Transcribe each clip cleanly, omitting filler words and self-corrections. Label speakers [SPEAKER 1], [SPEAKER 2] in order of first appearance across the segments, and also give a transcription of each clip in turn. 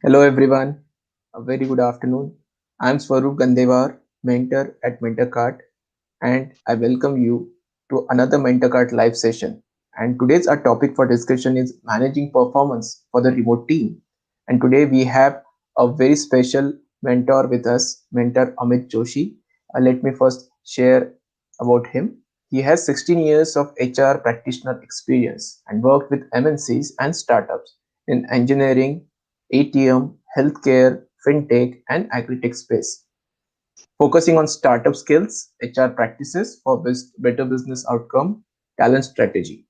[SPEAKER 1] Hello everyone, a very good afternoon. I'm Swaroop Gandevar, mentor at MentorCart, and I welcome you to another MentorCart live session. And today's our topic for discussion is managing performance for the remote team. And today we have a very special mentor with us, mentor Amit Joshi. Let me first share about him. He has 16 years of HR practitioner experience and worked with MNCs and startups in engineering, ATM, healthcare, fintech, and agri-tech space, focusing on startup skills, HR practices for better business outcome, talent strategy.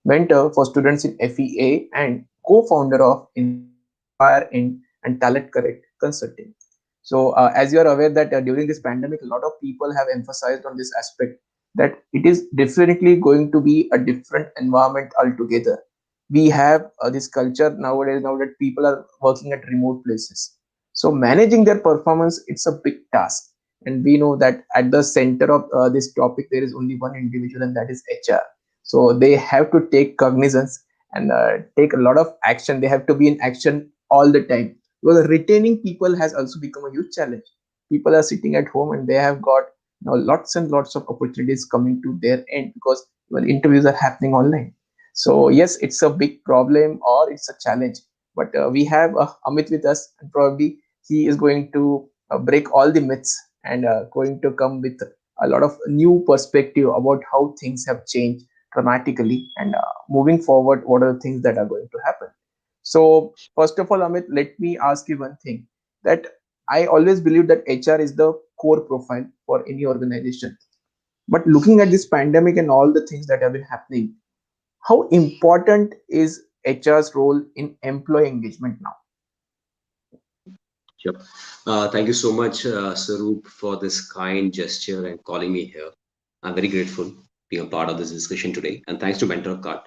[SPEAKER 1] Mentor for students in FEA and co-founder of Inspire In and Talent Correct Consulting. So, as you are aware that during this pandemic, a lot of people have emphasized on this aspect that it is definitely going to be a different environment altogether. We have this culture nowadays now that people are working at remote places. So, managing their performance, it's a big task. And we know that at the center of this topic, there is only one individual, and that is HR. So they have to take cognizance and take a lot of action. They have to be in action all the time, because retaining people has also become a huge challenge. People are sitting at home and they have got lots and lots of opportunities coming to their end because interviews are happening online. So yes, it's a big problem or it's a challenge, but we have Amit with us, and probably he is going to break all the myths and going to come with a lot of new perspective about how things have changed dramatically, and moving forward, what are the things that are going to happen. So first of all, Amit, let me ask you one thing, that I always believe that HR is the core profile for any organization, but looking at this pandemic and all the things that have been happening, how important is HR's role in employee engagement now?
[SPEAKER 2] Sure. Thank you so much, Sarup, for this kind gesture and calling me here. I'm very grateful being a part of this discussion today, and thanks to Mentor Card.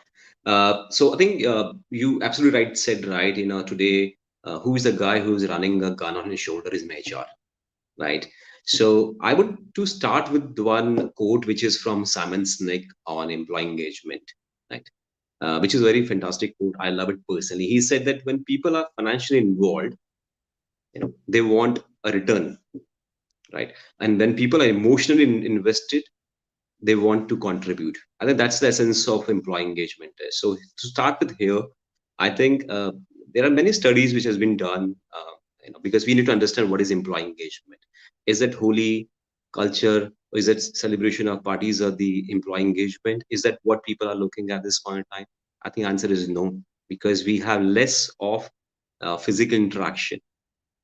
[SPEAKER 2] So I think you absolutely right said right. Today, who is the guy who is running a gun on his shoulder is my HR, right? So I would to start with one quote which is from Simon Sinek on employee engagement, right? Which is a very fantastic quote. I love it personally. He said that when people are financially involved, they want a return, right? And when people are emotionally invested, they want to contribute. I think that's the essence of employee engagement. So to start with here, I think there are many studies which has been done, because we need to understand what is employee engagement. Is it holy culture, or is it celebration of parties, or the employee engagement? Is that what people are looking at this point in time? I think answer is no, because we have less of physical interaction.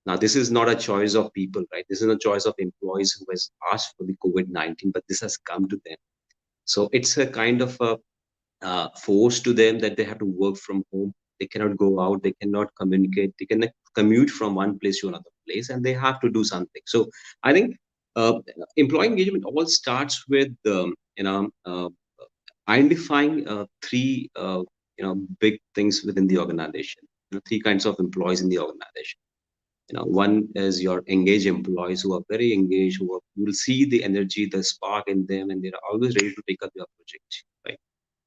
[SPEAKER 2] Now, this is not a choice of people, right? This is a choice of employees who has asked for the COVID-19, but this has come to them. So it's a kind of a force to them that they have to work from home. They cannot go out. They cannot communicate. They cannot commute from one place to another place, and they have to do something. So I think uh, employee engagement all starts with identifying three big things within the organization. Three kinds of employees in the organization. One is your engaged employees who are very engaged, you will see the energy, the spark in them, and they're always ready to take up your project, right?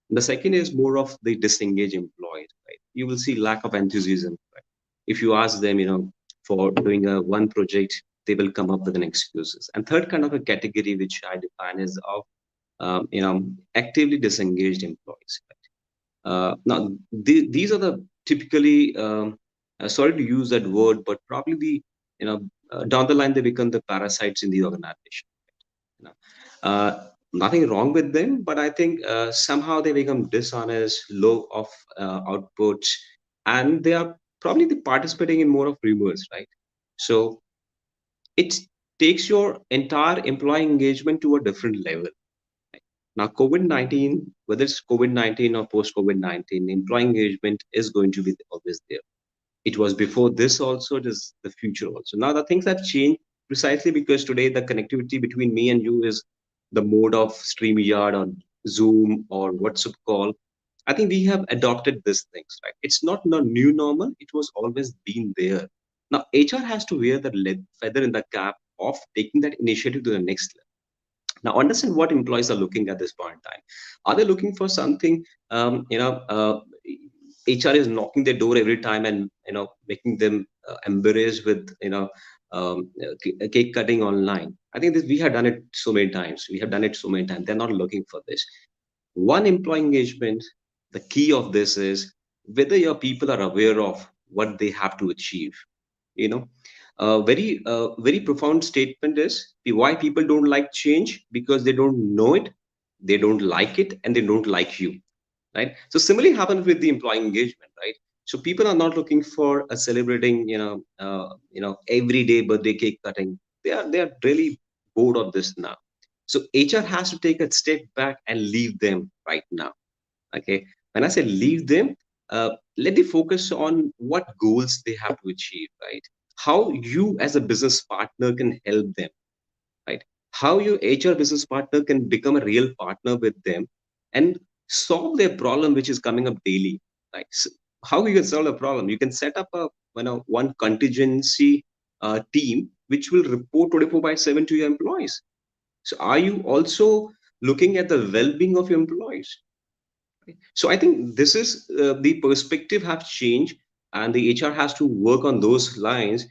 [SPEAKER 2] And the second is more of the disengaged employees, right? You will see lack of enthusiasm, right? If you ask them, for doing a one project, they will come up with an excuses. And third kind of a category which I define is of actively disengaged employees. Now, these are the typically, sorry to use that word, but probably down the line they become the parasites in the organization. You know, nothing wrong with them, but I think somehow they become dishonest, low of outputs, and they are probably participating in more of rumors, right? So it takes your entire employee engagement to a different level. Now, COVID-19, whether it's COVID-19 or post-COVID-19, employee engagement is going to be always there. It was before this also, it is the future also. Now, the things have changed precisely because today the connectivity between me and you is the mode of StreamYard or Zoom or WhatsApp call. I think we have adopted these things, right? It's not a new normal. It was always been there. Now, HR has to wear the feather in the cap of taking that initiative to the next level. Now, understand what employees are looking at this point in time. Are they looking for something, HR is knocking their door every time and making them embarrassed with cake cutting online. I think this we have done it so many times. We have done it so many times. They're not looking for this. One employee engagement. The key of this is whether your people are aware of what they have to achieve. You know, very profound statement is why people don't like change because they don't know it, they don't like it, and they don't like you, right? So similarly happens with the employee engagement, right? So people are not looking for a celebrating, everyday birthday cake cutting. They are really bored of this now. So HR has to take a step back and leave them right now. Okay, when I say leave them, let them focus on what goals they have to achieve, right? How you as a business partner can help them, right? How your HR business partner can become a real partner with them and solve their problem, which is coming up daily, right? So how you can solve a problem? You can set up a one contingency team which will report 24 by 7 to your employees. So are you also looking at the well-being of your employees? So I think this is the perspective have changed, and the HR has to work on those lines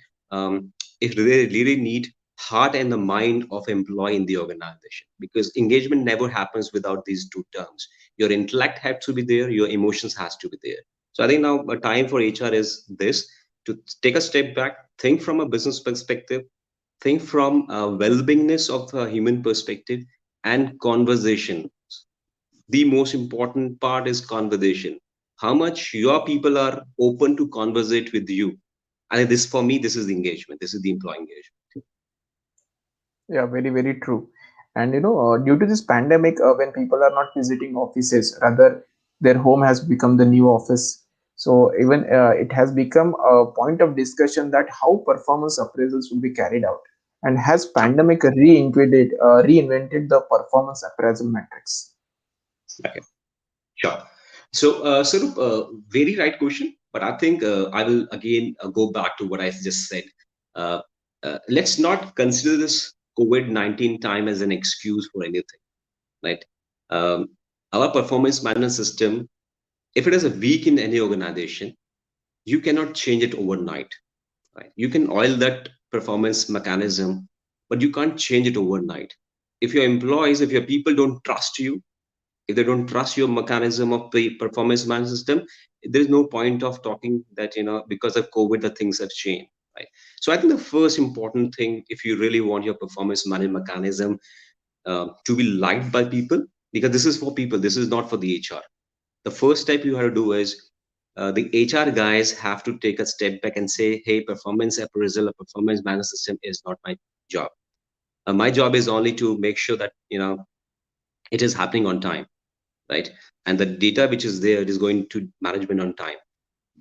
[SPEAKER 2] if they really need heart and the mind of employee in the organization. Because engagement never happens without these two terms. Your intellect has to be there, your emotions has to be there. So I think now a time for HR is this to take a step back, think from a business perspective, think from a well-beingness of a human perspective, and conversation. The most important part is conversation. How much your people are open to conversate with you. And this, for me, this is the engagement. This is the employee engagement.
[SPEAKER 1] Yeah, very, very true. And due to this pandemic, when people are not visiting offices, rather their home has become the new office. So even it has become a point of discussion that how performance appraisals will be carried out. And has pandemic reinvented the performance appraisal metrics?
[SPEAKER 2] Okay, sure. So, Sarup, very right question. But I think I will again go back to what I just said. Uh, let's not consider this COVID-19 time as an excuse for anything, right? Um, our performance management system, if it is a weak in any organization, you cannot change it overnight, right? You can oil that performance mechanism, but you can't change it overnight. If your employees, if your people don't trust you, if they don't trust your mechanism of the performance management system, there is no point of talking that because of COVID the things have changed, right? So I think the first important thing, if you really want your performance management mechanism to be liked by people, because this is for people, this is not for the HR. The first step you have to do is the HR guys have to take a step back and say, hey, performance appraisal or performance management system is not my job. My job is only to make sure that it is happening on time, right? And the data which is there is going to management on time.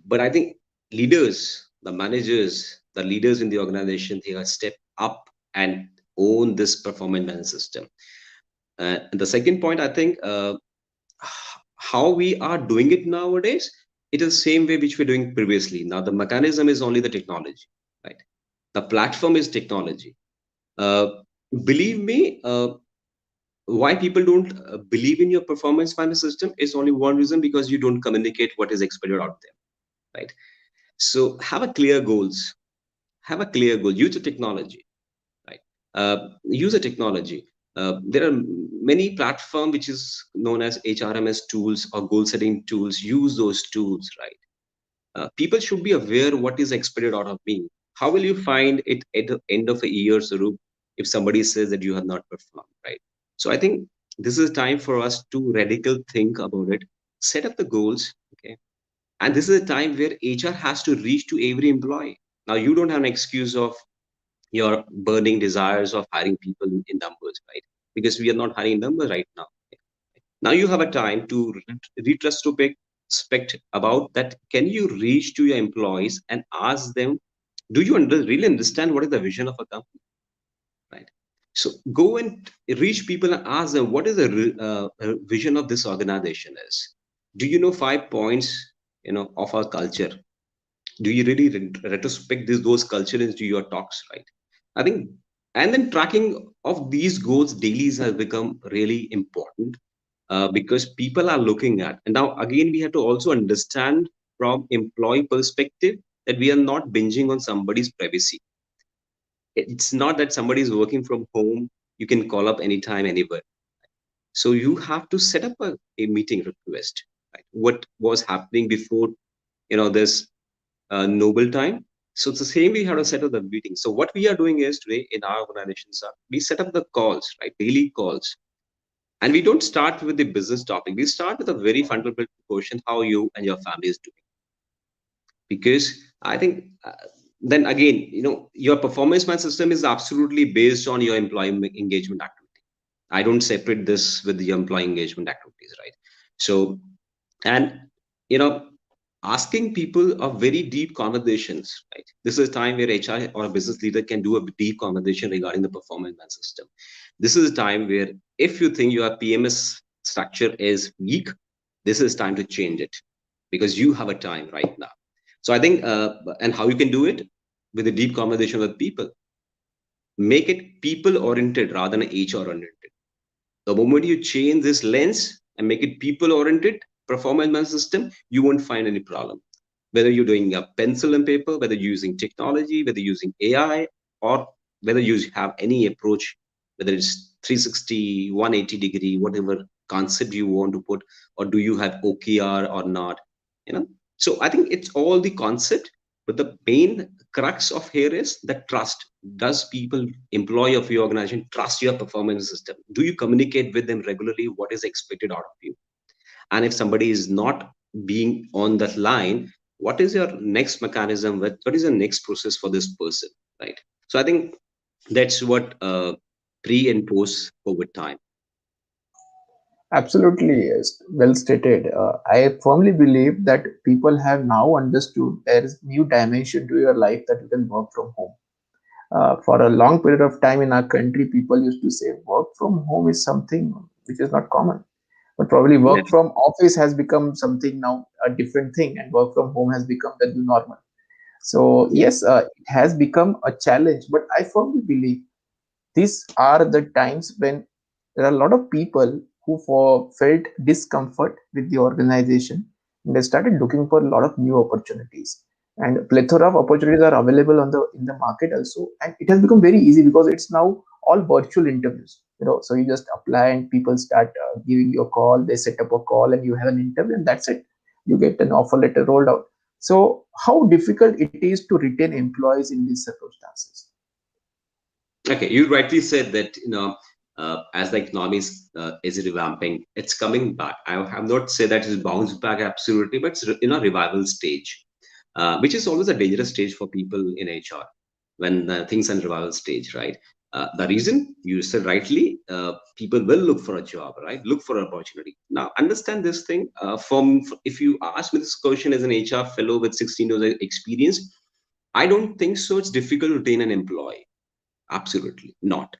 [SPEAKER 2] But I think leaders, the managers, the leaders in the organization, they are step up and own this performance management system. And the second point, I think, how we are doing it nowadays, it is the same way which we're doing previously. Now the mechanism is only the technology, right? The platform is technology. Uh, believe me, why people don't believe in your performance management system is only one reason, because you don't communicate what is expected out there, right? So have a clear goals, have a clear goal, use the technology, right? Use a technology. There are many platform which is known as HRMS tools or goal setting tools. Use those tools, right? People should be aware what is expected out of me. How will you find it at the end of a year, Sarup, if somebody says that you have not performed, right? So I think this is time for us to radical think about it, set up the goals, okay? And this is a time where HR has to reach to every employee. Now you don't have an excuse of your burning desires of hiring people in numbers, right? Because we are not hiring numbers right now. Now you have a time to retrospect about that. Can you reach to your employees and ask them, do you really understand what is the vision of a company, right? So go and reach people and ask them what is the vision of this organization is. Do you know 5 points, of our culture? Do you really retrospect those culture into your talks, right? I think, and then tracking of these goals daily has become really important, because people are looking at, and now again we have to also understand from employee perspective, that we are not binging on somebody's privacy. It's not that somebody is working from home, you can call up anytime, anywhere. So you have to set up a meeting request, right? What was happening before, this noble time. So it's the same we have to set up the meeting. So what we are doing is today in our organizations, we set up the calls, right? Daily calls. And we don't start with the business topic. We start with a very fundamental question: how you and your family is doing. Because I think then again, your performance management system is absolutely based on your employee engagement activity. I don't separate this with the employee engagement activities, right? So, and you know asking people a very deep conversations, right? This is a time where HR or a business leader can do a deep conversation regarding the performance management system. This is a time where, if you think your PMS structure is weak, this is time to change it, because you have a time right now. So I think, and how you can do it with a deep conversation with people, make it people oriented rather than HR oriented. The moment you change this lens and make it people oriented performance management system, you won't find any problem. Whether you're doing a pencil and paper, whether you're using technology, whether you're using AI, or whether you have any approach, whether it's 360, 180-degree, whatever concept you want to put, or do you have OKR or not, you know. So I think it's all the concept, but the main crux of here is the trust. Does people, employee of your organization, trust your performance system? Do you communicate with them regularly what is expected out of you? And if somebody is not being on that line, what is your next mechanism? What is the next process for this person, right? So I think that's what pre and post COVID time.
[SPEAKER 1] Absolutely, yes. Well stated. I firmly believe that people have now understood there is new dimension to your life that you can work from home. For a long period of time in our country, people used to say work from home is something which is not common. But probably
[SPEAKER 2] Yeah.
[SPEAKER 1] work from office has become something now a different thing, and work from home has become the new normal. So
[SPEAKER 2] Yeah.
[SPEAKER 1] yes, it has become a challenge. But I firmly believe these are the times when there are a lot of people who felt discomfort with the organization, and they started looking for a lot of new opportunities. And plethora of opportunities are available on the in the market also, and it has become very easy because it's now all virtual interviews. So you just apply and people start giving you a call. They set up a call and you have an interview, and that's it. You get an offer letter rolled out. So how difficult it is to retain employees in these circumstances?
[SPEAKER 2] Okay, you rightly said that, as the economy is revamping, it's coming back. I have not said that it's bounced back absolutely, but it's in a revival stage, which is always a dangerous stage for people in HR when things are in revival stage, right? The reason you said rightly, people will look for a job, right? Look for an opportunity. Now, understand this thing. If you ask me this question as an HR fellow with 16 years of experience, I don't think so. It's difficult to retain an employee. Absolutely not.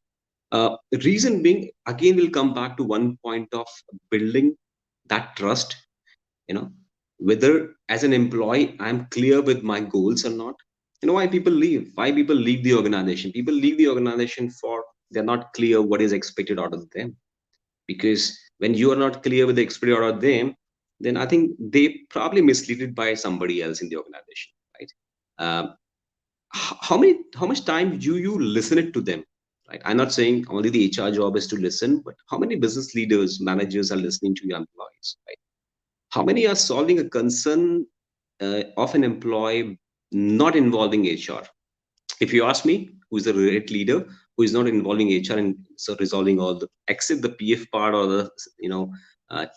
[SPEAKER 2] Reason being, again, we'll come back to one point of building that trust. You know, whether as an employee I'm clear with my goals or not. Why people leave? Why people leave the organization? People leave the organization for they're not clear what is expected out of them. Because when you are not clear with the expected out of them, then I think they probably misleaded by somebody else in the organization, right? Um, how much time do you listen it to them, right? I'm not saying only the HR job is to listen, but how many business leaders, managers are listening to your employees, right? How many are solving a concern of an employee not involving HR? If you ask me, who is the great leader who is not involving HR and so resolving all the except the PF part or the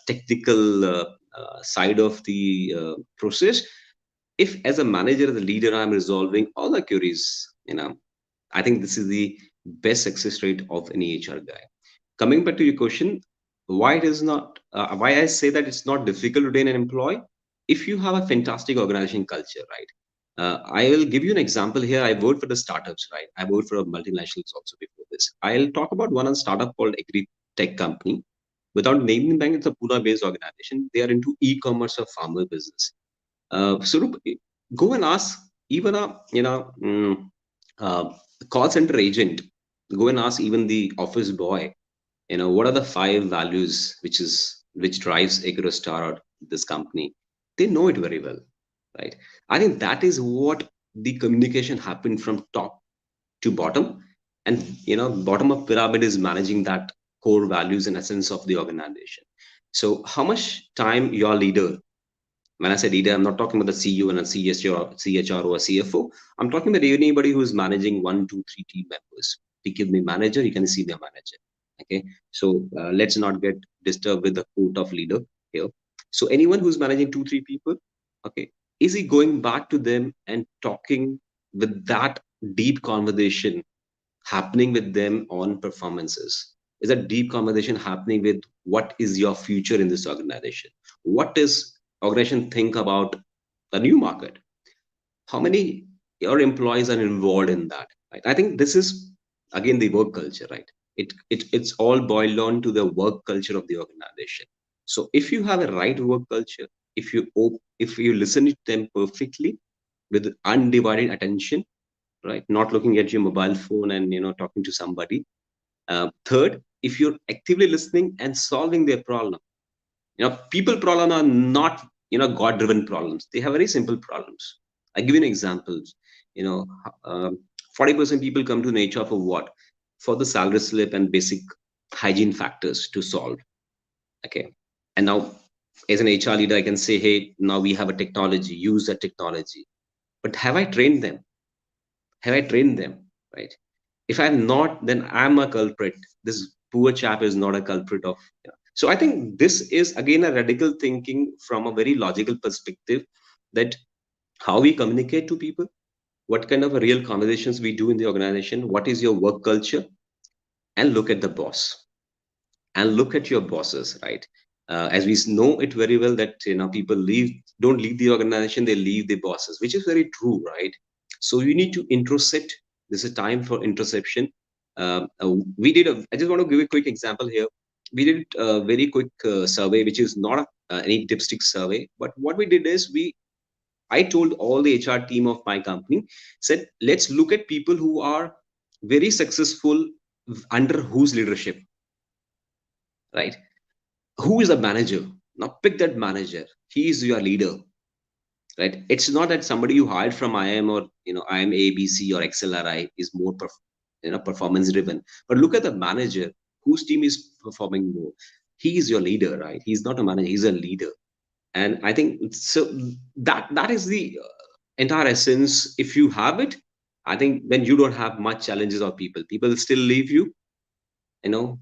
[SPEAKER 2] technical side of the process? If as a manager, as a leader, I'm resolving all the queries, I think this is the best success rate of any HR guy. Coming back to your question, why it is not why I say that it's not difficult to retain an employee. If you have a fantastic organization culture, right? I will give you an example here. I worked for the startups, right? I worked for a multinationals also before this. I'll talk about one startup called Agri Tech Company. Without naming them, it's a Pune based organization. They are into e-commerce or farmer business. Surup, go and ask even a uh, call center agent. Go and ask even the office boy. What are the five values which drives Agrostar or this company? They know it very well. right? I think that is what the communication happened from top to bottom. And bottom of pyramid is managing that core values and essence of the organization. So how much time your leader, when I say leader, I'm not talking about the CEO and a CHR or a CFO. I'm talking about anybody who is managing one, two, three team members. You give me manager, you can see the manager. Okay, so let's not get disturbed with the quote of leader here. So anyone who's managing two, three people, okay, is he going back to them and talking with that deep conversation happening with them on performances? Is a deep conversation happening with what is your future in this organization? What is organization think about the new market? How many your employees are involved in that? Right? I think this is again the work culture, right? It's all boiled on to the work culture of the organization. So if you have a right work culture, if you listen to them perfectly with undivided attention, right, not looking at your mobile phone and talking to somebody. Third, if you're actively listening and solving their problem, people problem are not god driven problems. They have very simple problems. I give you an examples. you know 40% people come to nature for what? For the salary slip and basic hygiene factors to solve. Okay, and now as an HR leader I can say, hey, now we have a technology, use that technology. But have I trained them, right? If I'm not, then I'm a culprit. This poor chap is not a culprit of. So I think this is again a radical thinking from a very logical perspective, that how we communicate to people, what kind of a real conversations we do in the organization, what is your work culture, and look at the boss and look at your bosses, right? As we know it very well that people don't leave the organization, they leave the bosses, which is very true, right? So you need to introspect. This is time for introspection. I just want to give a quick example here. We did a very quick survey, which is not any dipstick survey, but what we did is I told all the HR team of my company, said let's look at people who are very successful under whose leadership, right? Who is the manager? Now pick that manager. He is your leader, right? It's not that somebody you hired from IM or IM ABC or XLRI is more performance driven, but look at the manager whose team is performing more. He is your leader, right? He's not a manager, he's a leader. And I think so that is the entire essence. If you have it, I think then you don't have much challenges of people still leave you, you know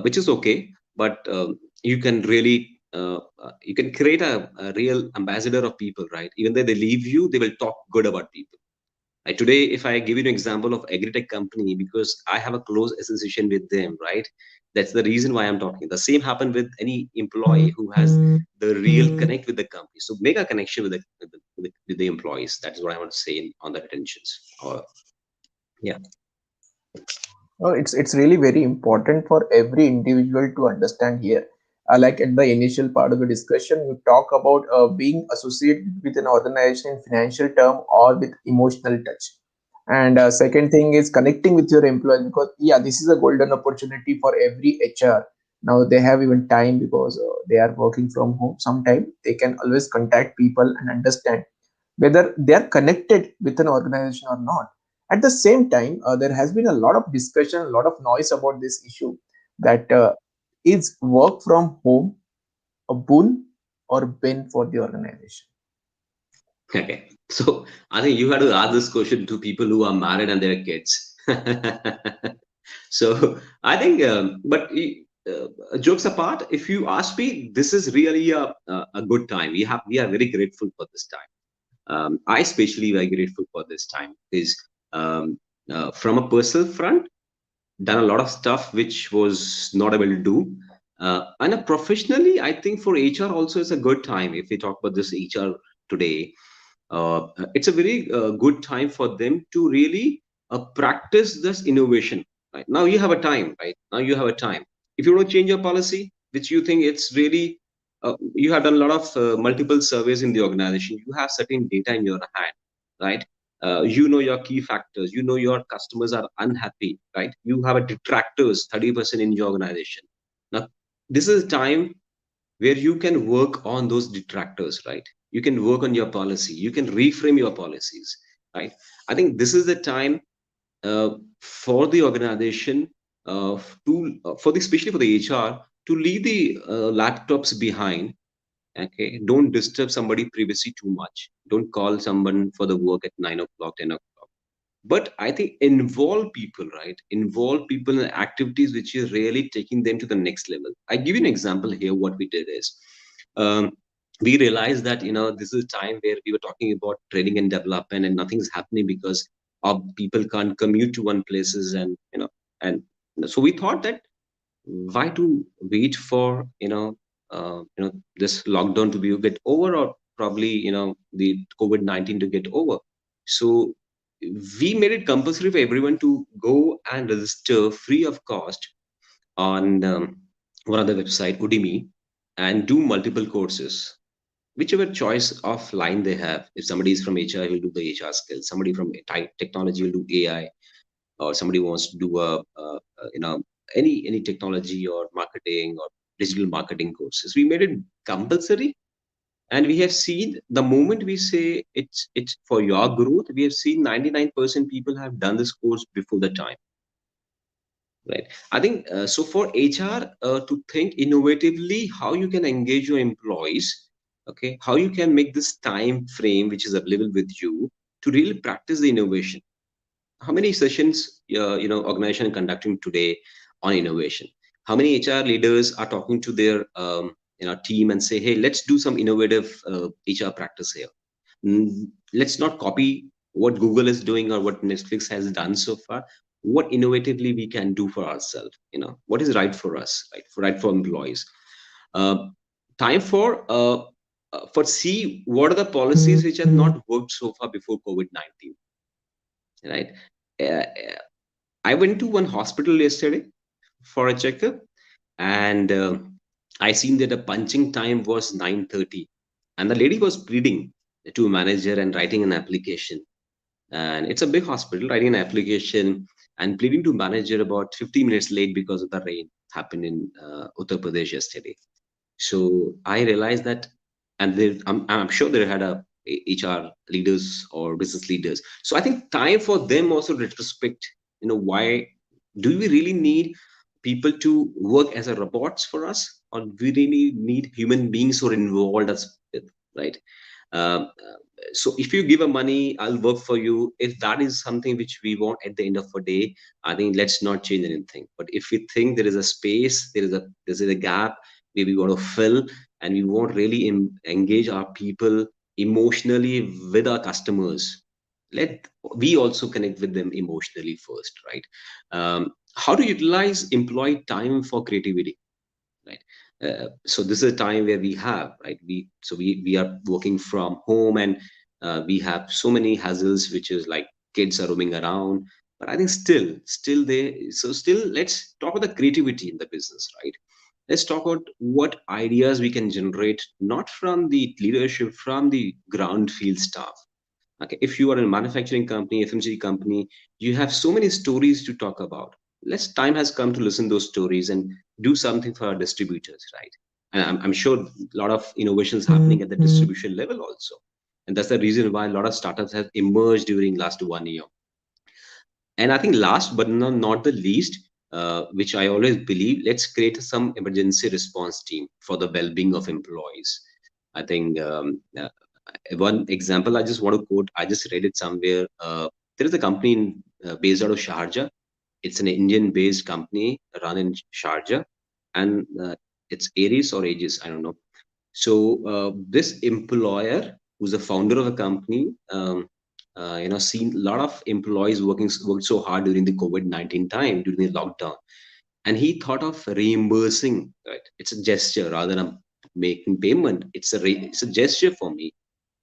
[SPEAKER 2] which is okay. But you can really you can create a real ambassador of people, right? Even though they leave you, they will talk good about people. Like today, if I give you an example of agritech company, because I have a close association with them, right? That's the reason why I'm talking. The same happened with any employee who has the real connect with the company. So make a connection with the employees. That is what I want to say on the retentions. Or yeah.
[SPEAKER 1] It's really very important for every individual to understand here. Like at the initial part of the discussion, we talk about being associated with an organization in financial term or with emotional touch. And second thing is connecting with your employees, because yeah, this is a golden opportunity for every HR. Now they have even time because they are working from home. Sometime they can always contact people and understand whether they are connected with an organization or not. At the same time, there has been a lot of discussion, a lot of noise about this issue, that is work from home a boon or bin for the organization?
[SPEAKER 2] Okay. So I think you had to ask this question to people who are married and their kids. So I think, jokes apart, if you ask me, this is really a good time. We are very grateful for this time. I especially very grateful for this time because from a personal front, done a lot of stuff which was not able to do. And professionally, I think for HR also is a good time. If we talk about this HR today, it's a very good time for them to really practice this innovation. Right now, you have a time. Right now, you have a time. If you want to change your policy, which you think it's really, you have done a lot of multiple surveys in the organization. You have certain data in your hand, right? You know your key factors. You know your customers are unhappy, right? You have a detractors 30% in your organization. Now, this is a time where you can work on those detractors, right? You can work on your policy. You can reframe your policies, right? I think this is the time uh, for the organization to for the especially for the HR to leave the laptops behind. Okay, don't disturb somebody privacy too much. Don't call someone for the work at 9 o'clock, 10 o'clock. But I think involve people, right? Involve people in activities which is really taking them to the next level. I give you an example here. What we did is, um, we realized that this is a time where we were talking about training and development, and nothing's happening because our people can't commute to one places, and and so we thought that why to wait for this lockdown to be get over, or probably the COVID-19 to get over. So we made it compulsory for everyone to go and register free of cost on one of the website Udemy and do multiple courses, whichever choice of line they have. If somebody is from HR, will do the HR skills. Somebody from technology will do AI, or somebody wants to do any technology or marketing or digital marketing courses. We made it compulsory, and we have seen the moment we say it's for your growth, we have seen 99% people have done this course before the time, right? I think so for HR to think innovatively how you can engage your employees, okay, how you can make this time frame which is available with you to really practice the innovation. How many sessions organization conducting today on innovation? How many HR leaders are talking to their team and say, hey, let's do some innovative HR practice here. Let's not copy what Google is doing or what Netflix has done so far. What innovatively we can do for ourselves, what is right for us, right for employees. uh, Time for see what are the policies which have not worked so far before COVID-19, right? uh, I went to one hospital yesterday for a checkup, and I seen that the punching time was 9:30, and the lady was pleading to a manager and writing an application. And it's a big hospital, writing an application and pleading to manager about 50 minutes late because of the rain happened in Uttar Pradesh yesterday. So I realized that, and I'm sure they had a HR leaders or business leaders. So I think time for them also retrospect. Why do we really need people to work as a robots for us, or do we really need human beings who are involved as with, right? So if you give a money, I'll work for you. If that is something which we want at the end of the day, I think let's not change anything. But if we think there is a space, there is a gap, we want to fill, and we want really engage our people emotionally with our customers, let we also connect with them emotionally first, right? How to utilize employee time for creativity, right? So this is a time where we have, right, we are working from home, and we have so many hassles, which is like kids are roaming around. But I think still they so still let's talk about the creativity in the business, right? Let's talk about what ideas we can generate, not from the leadership, from the ground field staff. Okay, if you are in a manufacturing company, FMCG company, you have so many stories to talk about. Less time has come to listen those stories and do something for our distributors, right? And I'm sure a lot of innovations happening at the distribution level also, and that's the reason why a lot of startups have emerged during last 1 year. And I think last but not the least, which I always believe, let's create some emergency response team for the well-being of employees. I think one example I just want to quote, I just read it somewhere. There is a company based out of Sharjah. It's an Indian-based company run in Sharjah, and it's Aries or Aegis, I don't know. So this employer, who's the founder of a company, seen a lot of employees worked so hard during the COVID-19 time, during the lockdown, and he thought of reimbursing. Right, it's a gesture rather than making payment. It's a gesture for me.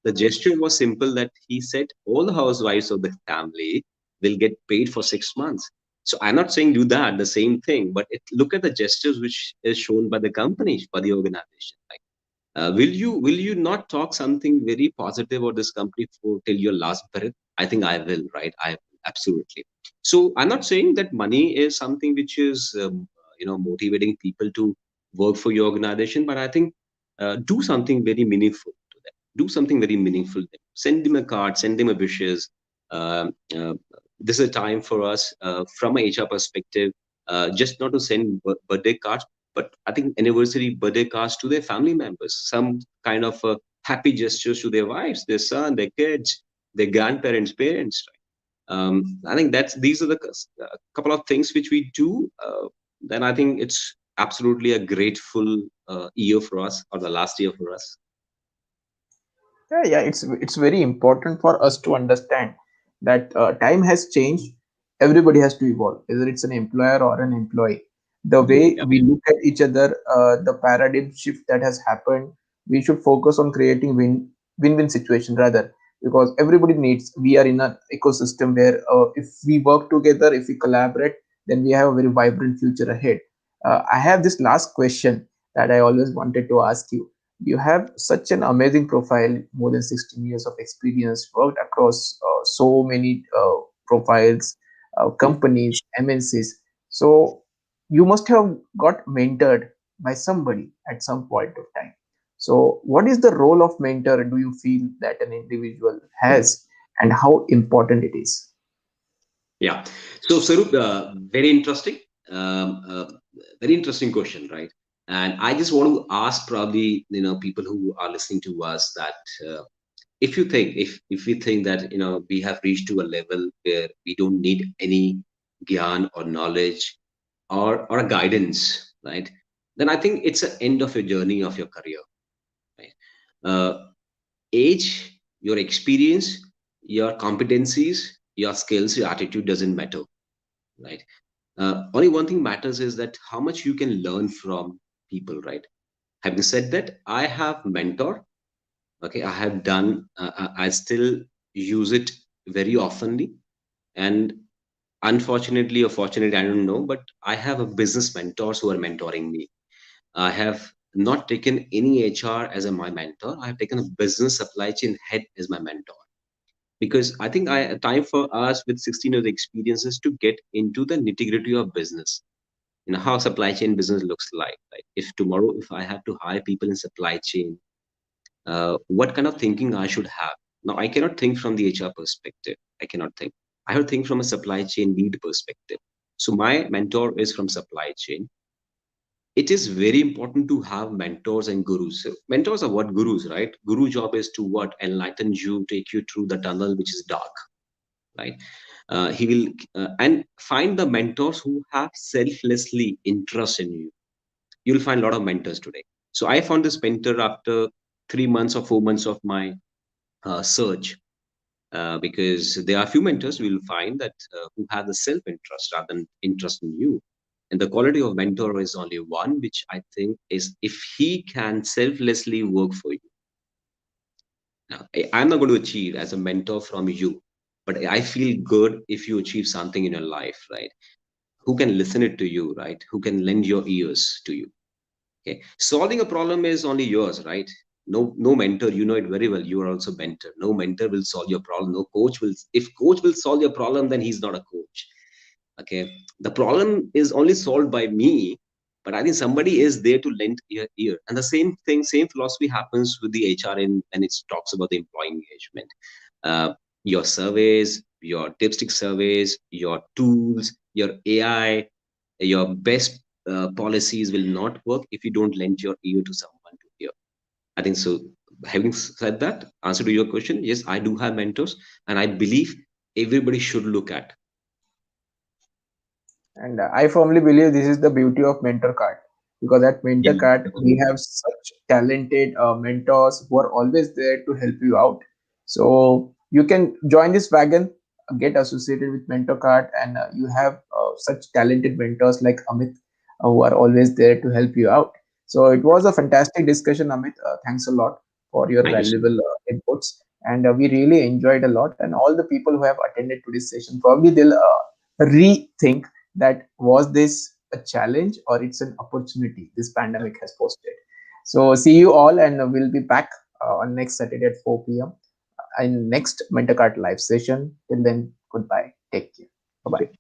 [SPEAKER 2] The gesture was simple, that he said all the housewives of the family will get paid for 6 months. So I'm not saying do that, the same thing, but look at the gestures which is shown by the company, by the organization. Like, will you not talk something very positive about this company for till your last breath? I think I will, right? I absolutely. So I'm not saying that money is something which is motivating people to work for your organization, but I think do something very meaningful. do something very meaningful. Send them a card, send them a wishes. Um, uh, this is a time for us, from a HR perspective, just not to send birthday cards, but I think anniversary birthday cards to their family members, some kind of happy gestures to their wives, their son, their kids, their grandparents, parents. I think that's these are the couple of things which we do. Then I think it's absolutely a grateful year for us, or the last year for us.
[SPEAKER 1] Yeah, it's very important for us to understand that time has changed. Everybody has to evolve, whether it's an employer or an employee. The way
[SPEAKER 2] Yeah,
[SPEAKER 1] we look at each other, the paradigm shift that has happened, we should focus on creating win-win situation rather, because everybody needs. We are in an ecosystem where if we work together, if we collaborate, then we have a very vibrant future ahead. I have this last question that I always wanted to ask you. You have such an amazing profile, more than 16 years of experience, worked across so many profiles,
[SPEAKER 2] yeah,
[SPEAKER 1] companies, MNCs. So you must have got mentored by somebody at some point of time. So what is the role of mentor do you feel that an individual has, and how important it is?
[SPEAKER 2] yeah. So Sarup, very interesting, um, uh, very interesting question, right? And I just want to ask, probably, people who are listening to us, that if you think, if we think that we have reached to a level where we don't need any gyan or knowledge, or a guidance, right? Then I think it's the end of your journey of your career, right? Uh, Age, your experience, your competencies, your skills, your attitude doesn't matter, right? Only one thing matters is that how much you can learn from people, right? Having said that, I have mentor. Okay, I have done. I still use it very oftenly, and unfortunately or fortunately, I don't know, but I have a business mentors who are mentoring me. I have not taken any HR as my mentor. I have taken a business supply chain head as my mentor, because I think time for us with 16 years experiences to get into the nitty gritty of business. How supply chain business looks like. Right? If tomorrow, if I have to hire people in supply chain, what kind of thinking I should have. Now, I cannot think from the HR perspective. I cannot think. I have to think from a supply chain lead perspective. So my mentor is from supply chain. It is very important to have mentors and gurus. So mentors are what? Gurus, right? Guru job is to what? Enlighten you, take you through the tunnel which is dark, right? He will, and find the mentors who have selflessly interest in you. You'll find a lot of mentors today. So I found this mentor after 3 months or 4 months of my search, because there are few mentors you will find that who have the self interest rather than interest in you. And the quality of mentor is only one, which I think is if he can selflessly work for you. Now, I'm not going to achieve as a mentor from you, but I feel good if you achieve something in your life, right? Who can listen it to you, right? Who can lend your ears to you? Okay, solving a problem is only yours, right? No mentor, you know it very well. You are also mentor. No mentor will solve your problem. No coach will. If coach will solve your problem, then he's not a coach. Okay, the problem is only solved by me, but I think somebody is there to lend ear. And the same thing, same philosophy happens with the HR in when it talks about the employee engagement. Uh, your surveys, your dipstick surveys, your tools, your AI, your best policies will not work if you don't lend your ear to someone to hear. I think so. Having said that, answer to your question, yes, I do have mentors, and I believe everybody should look at.
[SPEAKER 1] And I firmly believe this is the beauty of mentor card, because at mentor
[SPEAKER 2] Yeah,
[SPEAKER 1] card we
[SPEAKER 2] absolutely.
[SPEAKER 1] have such talented mentors who are always there to help you out. So you can join this wagon, get associated with mentor card, and you have such talented mentors like Amit, who are always there to help you out. So it was a fantastic discussion, Amit. Thanks a lot for your
[SPEAKER 2] Thank you so much.
[SPEAKER 1] valuable inputs, and we really enjoyed a lot. And all the people who have attended to this session, probably they'll rethink that was this a challenge or it's an opportunity this pandemic has posted. So see you all, and we'll be back on next Saturday at 4 p.m. in next Mentacart live session. Till then, goodbye. Take care. Bye bye.